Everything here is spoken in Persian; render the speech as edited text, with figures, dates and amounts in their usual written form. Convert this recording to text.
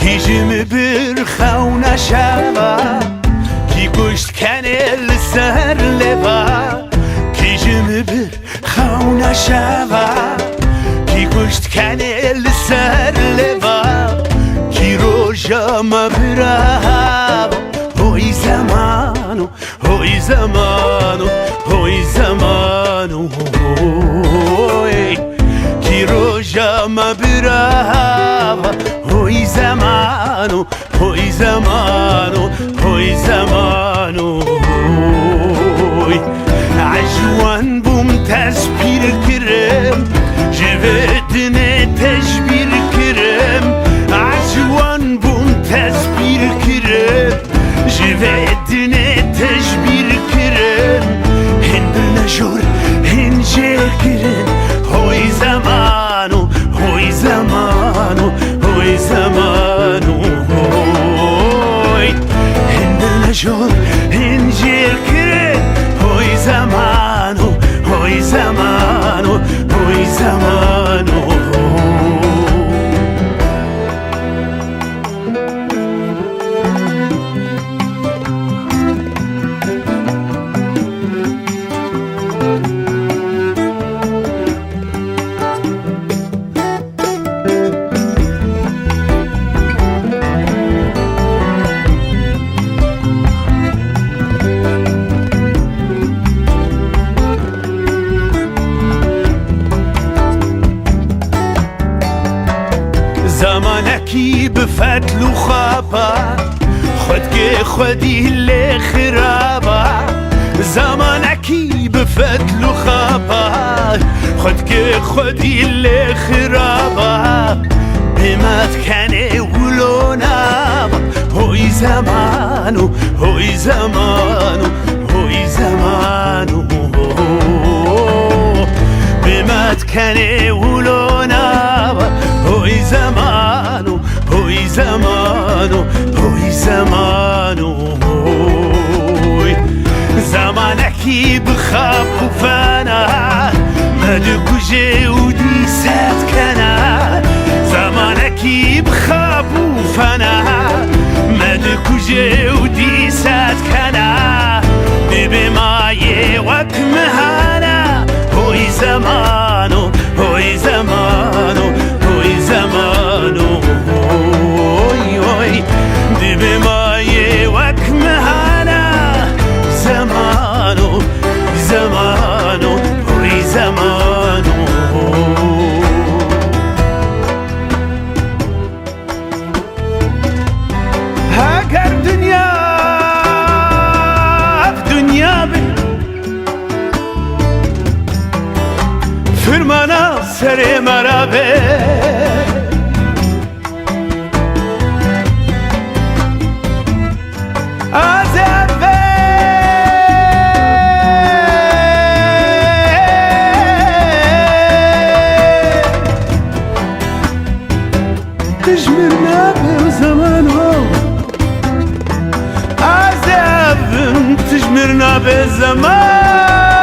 کیجم بر خون شوا کی گشت کنل سر لوا کیجم بر خون شوا کی گشت کنل سر لوا کی روژا مبرا هوی زمانو هوی زمانو هوی زمانو هوی کی روژا مبرا هوی زمانو هوی زمانو هوی زمانو عجوان بوم تشبیر کرم جوتنه تشبیر کرم عجوان بوم تشبیر کرم جوتنه تشبیر کرم هند نجور هنجه کرم هوی زمانو هوی زمانو هوی زمانو هوی هند نجور هنجه کرم هوی زمانو هوی زمانو هوی زمانو زمانکی بفتل و خوابا خود که خودی لخرابا زمانکی بفتل و خوابا خود که خودی لخرابا بمت کنه ولونا هوی زمانو هوی زمانو هوی زمانو بمت کنه ولونا هوی زمانو هوی زمانو هوی زمانو زمانکی بخاب و فنا مدو کجه و دیست کنه زمانکی بخاب و فنا مدو کجه و دیست کنه ببه مایه وک مهانا هوی زمانو هوی زمانو هوی زمانو هوی هوی دب مایه وک مهانا زمانو زمانو هوی زمانو اگر دنیا دنیا به فرمانا سر مرا به از اول تجمرنا به زمان ها از اول تجمرنا به زمان